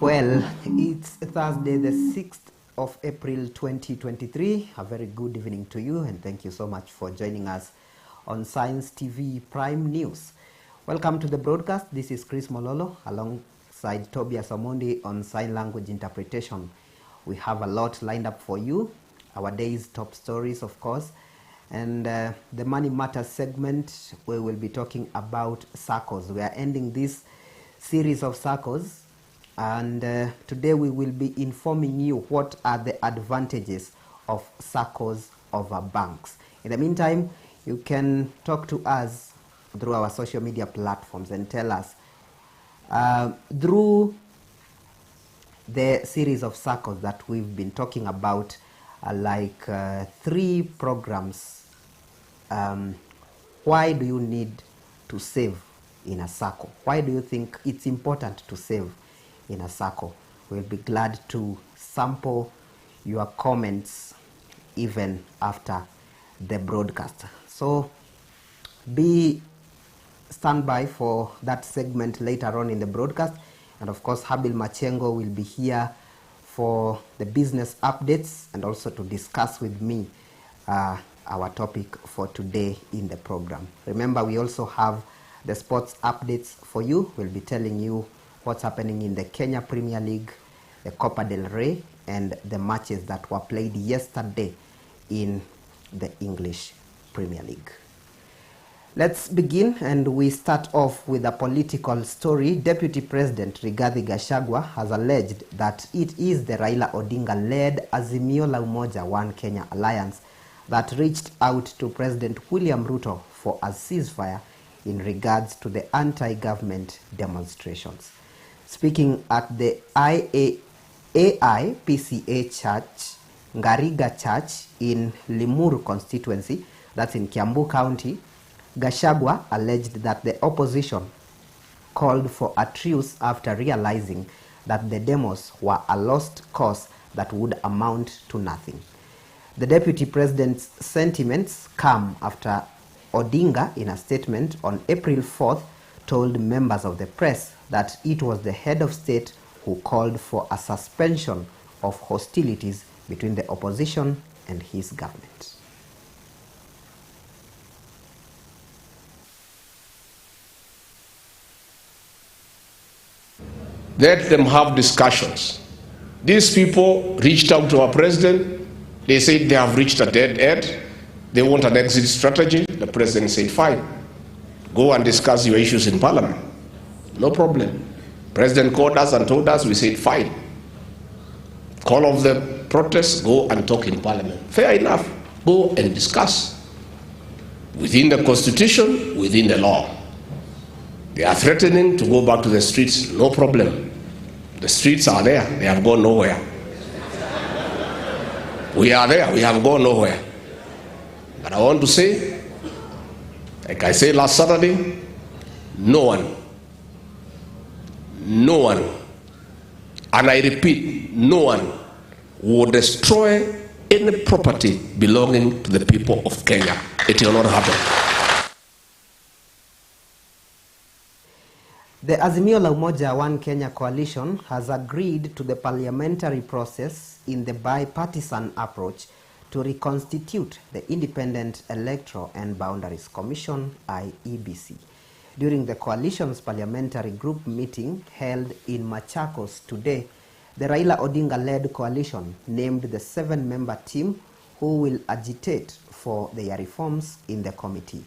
Well, it's Thursday, the 6th of April 2023. A very good evening to you, and thank you so much for joining us on Science TV Prime News. Welcome to the broadcast. This is Chris Mwololo alongside Tobias Omondi on Sign Language Interpretation. We have a lot lined up for you. Our day's top stories, of course, and the Money Matters segment, we will be talking about SACCOs. We are ending this series of SACCOs. And today we will be informing you what are the advantages of SACCOs over banks. In the meantime, you can talk to us through our social media platforms and tell us through the series of SACCOs that we've been talking about, like 3 programs. Why do you need to save in a SACCO? Why do you think it's important to save in a SACCO? We'll be glad to sample your comments even after the broadcast. So be standby for that segment later on in the broadcast. And of course, Habil Machengo will be here for the business updates and also to discuss with me our topic for today in the program. Remember, we also have the sports updates for you. We'll be telling you what's happening in the Kenya Premier League, the Copa del Rey, and the matches that were played yesterday in the English Premier League. Let's begin, and we start off with a political story. Deputy President Rigathi Gachagua has alleged that it is the Raila Odinga-led Azimio la Umoja One Kenya alliance that reached out to President William Ruto for a ceasefire in regards to the anti-government demonstrations. Speaking at the AIPCA Church, Ngariga Church in Limuru constituency, that's in Kiambu County, Gachagua alleged that the opposition called for a truce after realizing that the demos were a lost cause that would amount to nothing. The deputy president's sentiments come after Odinga, in a statement on April 4th, told members of the press that it was the head of state who called for a suspension of hostilities between the opposition and his government. Let them have discussions. These people reached out to our president. They said they have reached a dead end. They want an exit strategy. The president said, fine, go and discuss your issues in parliament. No problem. President called us and told us, we said, fine. Call off the protests, go and talk in parliament. Fair enough. Go and discuss. Within the constitution, within the law. They are threatening to go back to the streets. No problem. The streets are there. They have gone nowhere. We are there. We have gone nowhere. But I want to say, like I said last Saturday, no one, and I repeat, no one will destroy any property belonging to the people of Kenya. It will not happen. The Azimio la Umoja One Kenya coalition has agreed to the parliamentary process in the bipartisan approach to reconstitute the Independent Electoral and Boundaries Commission, IEBC. During the coalition's parliamentary group meeting held in Machakos today, the Raila Odinga-led coalition named the 7-member team who will agitate for their reforms in the committee.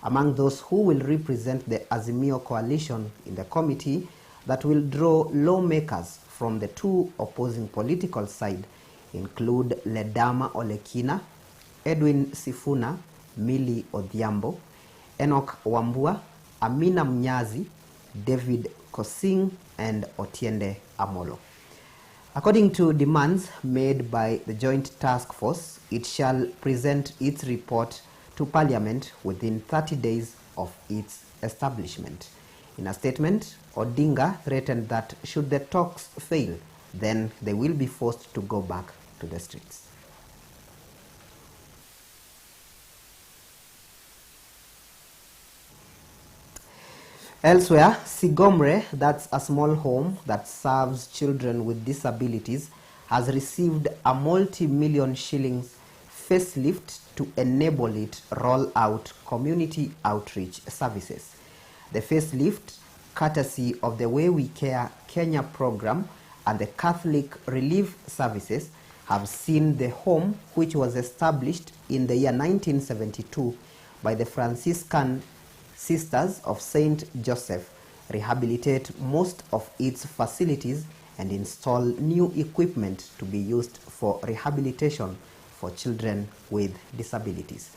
Among those who will represent the Azimio coalition in the committee that will draw lawmakers from the 2 opposing political sides include Ledama Olekina, Edwin Sifuna, Millie Odhiambo, Enoch Wambua, Amina Mnyazi, David Kosing, and Otiende Amolo. According to demands made by the Joint Task Force, it shall present its report to Parliament within 30 days of its establishment. In a statement, Odinga threatened that should the talks fail, then they will be forced to go back to the streets. Elsewhere, Sigomre, that's a small home that serves children with disabilities, has received a multi-million shillings facelift to enable it roll out community outreach services. The facelift, courtesy of the Way We Care Kenya program and the Catholic Relief Services, have seen the home, which was established in the year 1972 by the Franciscan Sisters of Saint Joseph, rehabilitate most of its facilities and install new equipment to be used for rehabilitation for children with disabilities.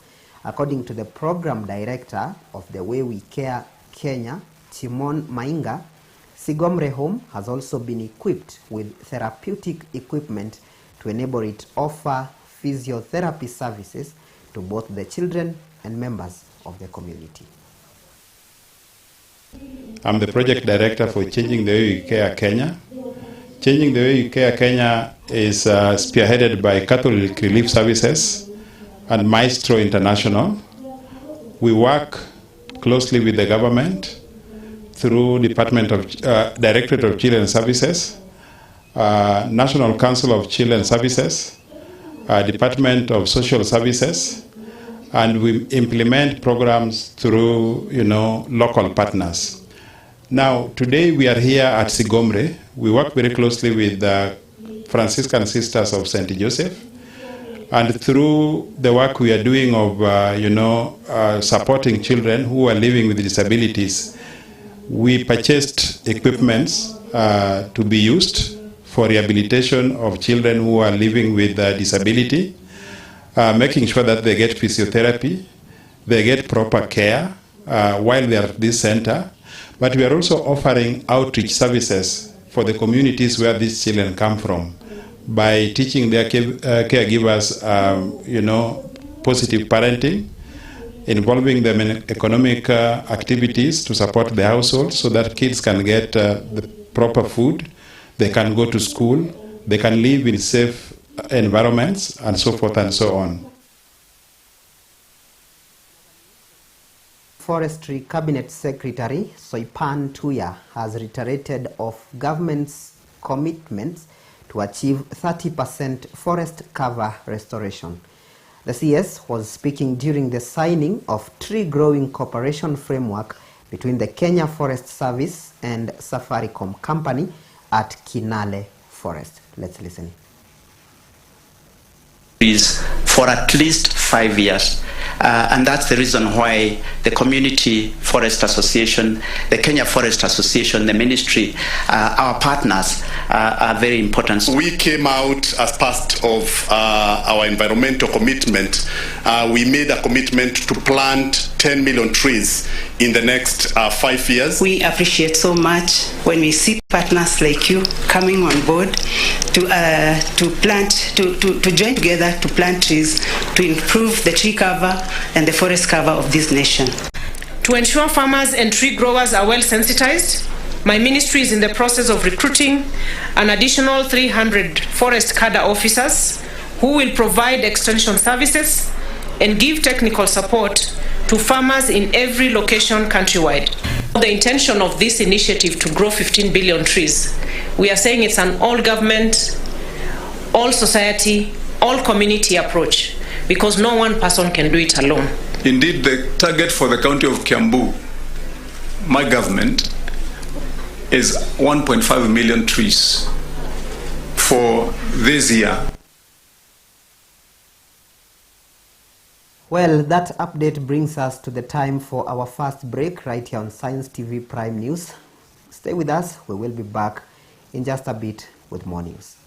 According to the program director of the Way We Care Kenya, Timon Mainga, Sigomre Home has also been equipped with therapeutic equipment to enable it to offer physiotherapy services to both the children and members of the community. I'm the project director for Changing the Way We Care Kenya. Changing the Way We Care Kenya is spearheaded by Catholic Relief Services and Maestro International. We work closely with the government through Directorate of Children Services, National Council of Children Services, Department of Social Services, and we implement programs through, local partners. Now, today we are here at Sigomre. We work very closely with the Franciscan Sisters of St. Joseph, and through the work we are doing of, supporting children who are living with disabilities, we purchased equipments to be used for rehabilitation of children who are living with disability, making sure that they get physiotherapy, they get proper care while they are at this center. But we are also offering outreach services for the communities where these children come from by teaching their caregivers, positive parenting, involving them in economic activities to support the household so that kids can get the proper food, they can go to school, they can live in safe environments, and so forth and so on. Forestry Cabinet Secretary Soipan Tuya has reiterated of government's commitments to achieve 30% forest cover restoration. The CS was speaking during the signing of tree growing cooperation framework between the Kenya Forest Service and Safaricom Company at Kinale Forest. Let's listen. For at least 5 years. And that's the reason why the Community Forest Association, the Kenya Forest Association, the ministry, our partners are very important. We came out as part of our environmental commitment. We made a commitment to plant 10 million trees in the next 5 years. We appreciate so much when we see partners like you coming on board to join together to plant trees to improve the tree cover and the forest cover of this nation. To ensure farmers and tree growers are well sensitized, my ministry is in the process of recruiting an additional 300 forest cadre officers who will provide extension services and give technical support to farmers in every location countrywide. The intention of this initiative to grow 15 billion trees, we are saying it's an all government, all society, all community approach, because no one person can do it alone. Indeed, the target for the county of Kiambu, my government, is 1.5 million trees for this year. Well, that update brings us to the time for our first break right here on Science TV Prime News. Stay with us. We will be back in just a bit with more news.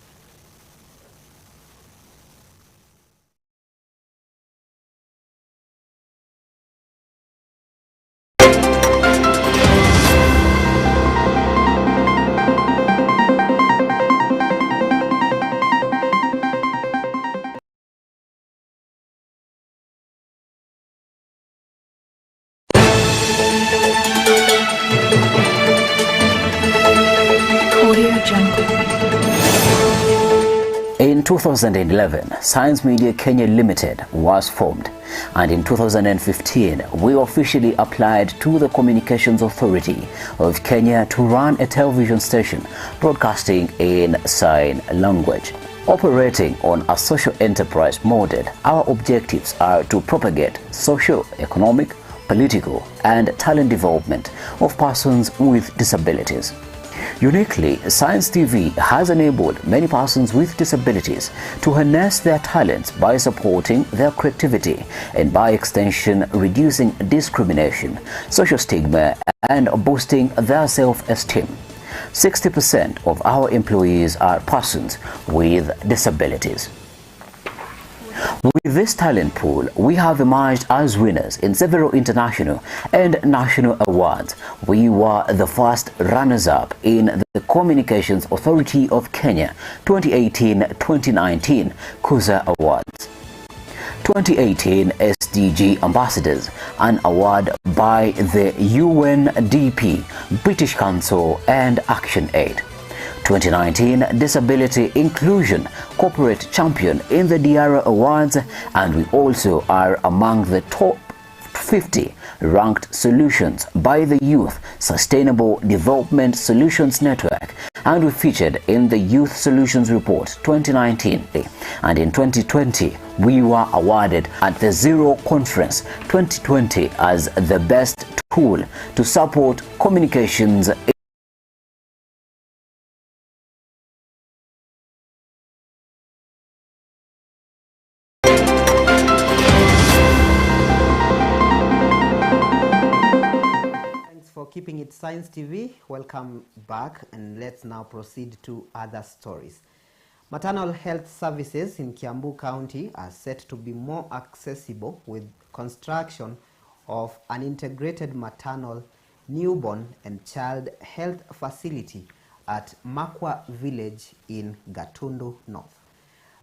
Audio Jungle. 2011, Science Media Kenya Limited was formed, and in 2015, we officially applied to the Communications Authority of Kenya to run a television station broadcasting in sign language. Operating on a social enterprise model, our objectives are to propagate social, economic, political, and talent development of persons with disabilities. Uniquely, Science TV has enabled many persons with disabilities to harness their talents by supporting their creativity and by extension reducing discrimination, social stigma, and boosting their self-esteem. 60% of our employees are persons with disabilities. With this talent pool, we have emerged as winners in several international and national awards. We were the first runners-up in the Communications Authority of Kenya 2018-2019 KUSA Awards. 2018 SDG Ambassadors, an award by the UNDP, British Council and ActionAid. 2019 Disability Inclusion Corporate Champion in the DIARA Awards, and we also are among the top 50 ranked solutions by the Youth Sustainable Development Solutions Network, and we featured in the Youth Solutions Report 2019. And in 2020, we were awarded at the Zero Conference 2020 as the best tool to support communications. Keeping it Science TV, welcome back, and let's now proceed to other stories. Maternal health services in Kiambu County are set to be more accessible with construction of an integrated maternal, newborn and child health facility at Makwa village in Gatundu North.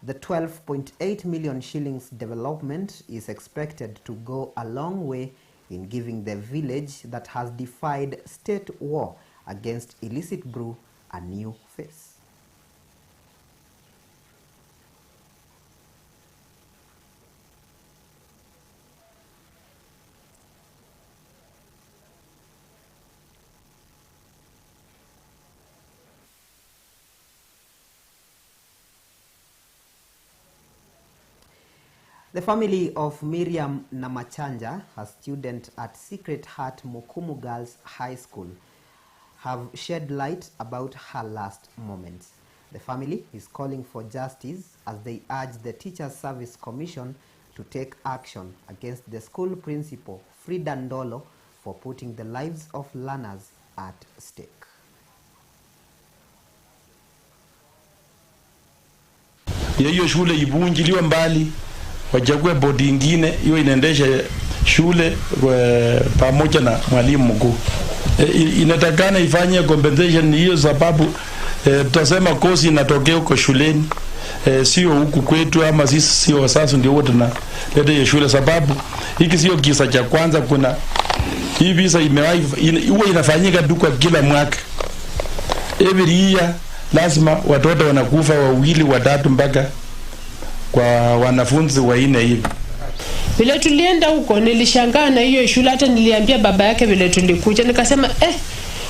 The 12.8 million shillings development is expected to go a long way in giving the village that has defied state war against illicit brew a new face. The family of Miriam Namachanja, a student at Secret Heart Mukumu Girls High School, have shed light about her last moments. The family is calling for justice as they urge the Teachers Service Commission to take action against the school principal, Frida Ndolo, for putting the lives of learners at stake. Hiyo shule ivunjiliwe mbali, wachague bodi ingine hiyo inaendesha shule pamoja na mwalimu mkuu. Inatakana ifanye compensation hiyo, sababu tutasema kosi inatokea huko shuleni, sio huku kwetu, ama sisi sio wazazi ndio wote na leta hiyo shule, sababu hiki sio kisa cha kwanza. Kuna hii visa huwa inafanyika tu kwa kila mwaka. Every year lazima watoto wanakufa wawili watatu mpaka kwa wanafunzi waine hivi. Vile tulienda huko nilishangaa na hiyo shule, hata niliambia baba yake vile tulikuja, nikasema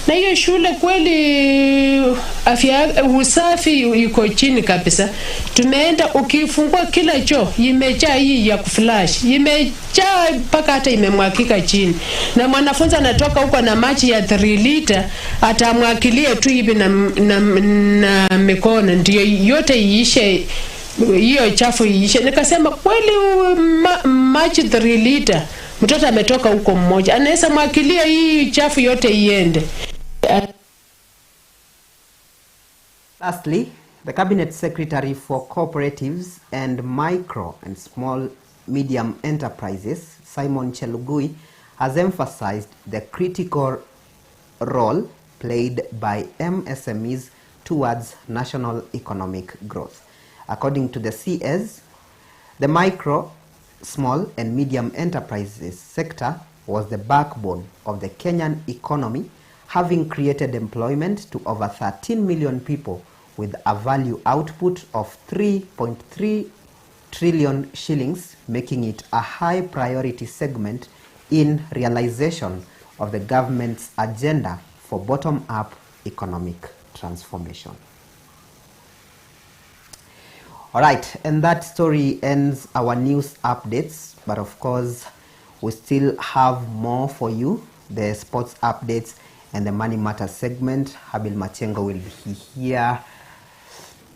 na hiyo shule kweli afya usafi iko chini kabisa. Tumeenda ukifungua kila choo imejaa hii ya kuflash, imejaa mpaka hata imemwakika chini, na mwanafunzi anatoka huko na maji ya 3 liter atamwakilie tu hivi na mikono ndio yote iishe, hiyo chafu iishe. Nikasema kweli maji 3 liter mtoto ametoka huko mmoja anaweza mwakilia hii chafu yote iende. Lastly, the Cabinet Secretary for Cooperatives and Micro and Small Medium Enterprises, Simon Chelugui, has emphasized the critical role played by MSMEs towards national economic growth. According to the CS, the micro, small and medium enterprises sector was the backbone of the Kenyan economy, having created employment to over 13 million people with a value output of 3.3 trillion shillings, making it a high priority segment in realization of the government's agenda for bottom-up economic transformation. All right, and that story ends our news updates, but of course we still have more for you, the sports updates and the Money Matter segment. Habil Machengo will be here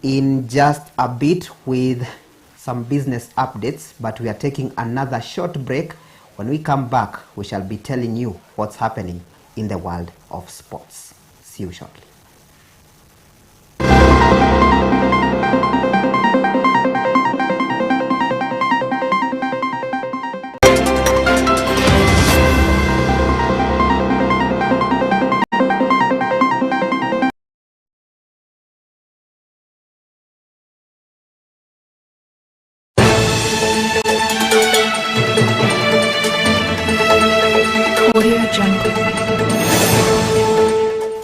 in just a bit with some business updates, but we are taking another short break. When we come back, we shall be telling you what's happening in the world of sports. See you shortly.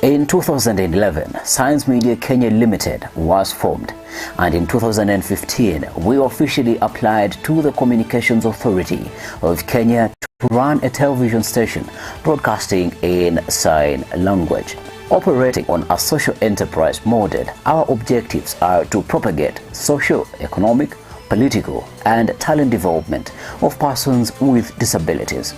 In 2011, Science Media Kenya Limited was formed, and in 2015, we officially applied to the Communications Authority of Kenya to run a television station broadcasting in sign language. Operating on a social enterprise model, our objectives are to propagate social, economic, political, and talent development of persons with disabilities.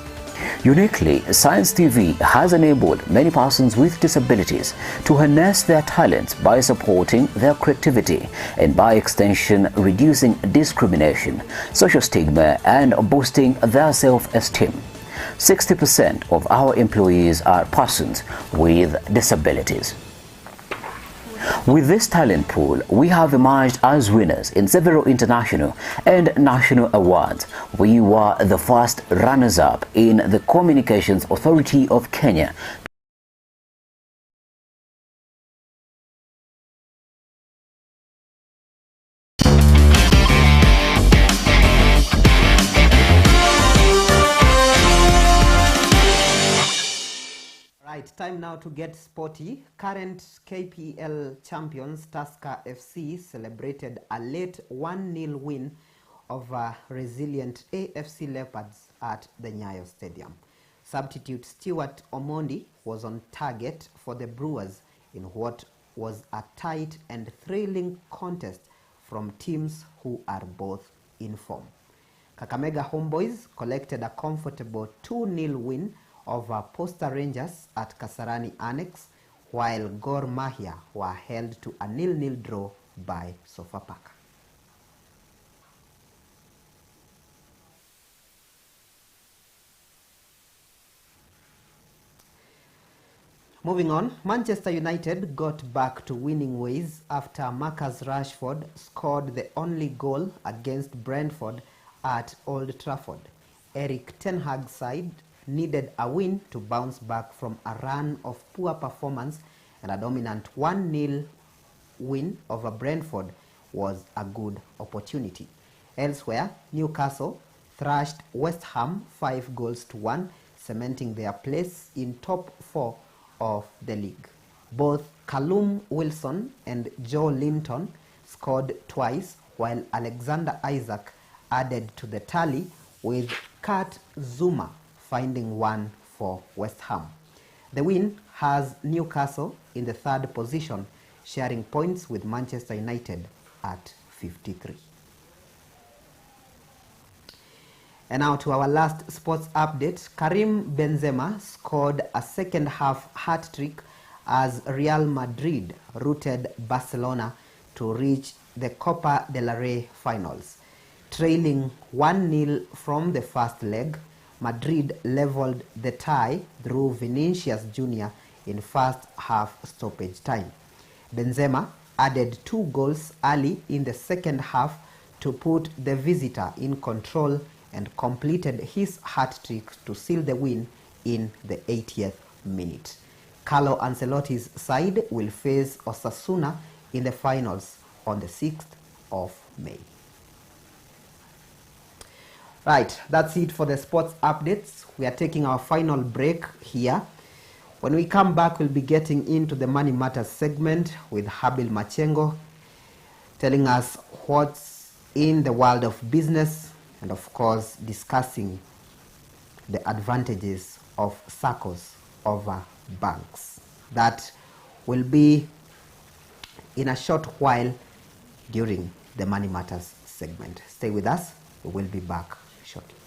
Uniquely, Science TV has enabled many persons with disabilities to harness their talents by supporting their creativity and, by extension, reducing discrimination, social stigma, and boosting their self-esteem. 60% of our employees are persons with disabilities. With this talent pool, we have emerged as winners in several international and national awards. We were the first runners-up in the Communications Authority of Kenya Right, time now to get sporty. Current KPL champions Tusker FC celebrated a late 1-0 win over resilient AFC Leopards at the Nyayo Stadium. Substitute Stuart Omondi was on target for the Brewers in what was a tight and thrilling contest from teams who are both in form. Kakamega Homeboys collected a comfortable 2-0 win over Posta Rangers at Kasarani Annex, while Gor Mahia were held to a 0-0 draw by Sofapaka. Moving on, Manchester United got back to winning ways after Marcus Rashford scored the only goal against Brentford at Old Trafford. Eric Ten Hag's side needed a win to bounce back from a run of poor performance, and a dominant 1-0 win over Brentford was a good opportunity. Elsewhere, Newcastle thrashed West Ham 5-1, cementing their place in top 4 of the league. Both Callum Wilson and Joe Linton scored twice, while Alexander Isaac added to the tally, with Kurt Zuma finding one for West Ham. The win has Newcastle in the 3rd position, sharing points with Manchester United at 53. And now to our last sports update. Karim Benzema scored a second-half hat-trick as Real Madrid routed Barcelona to reach the Copa del Rey finals. Trailing 1-0 from the first leg, Madrid leveled the tie through Vinicius Jr. in first-half stoppage time. Benzema added 2 goals early in the second half to put the visitor in control and completed his hat-trick to seal the win in the 80th minute. Carlo Ancelotti's side will face Osasuna in the finals on the 6th of May. Right, that's it for the sports updates. We are taking our final break here. When we come back, we'll be getting into the Money Matters segment with Habil Machengo, telling us what's in the world of business and, of course, discussing the advantages of SACCOs over banks. That will be in a short while during the Money Matters segment. Stay with us. We will be back shortly.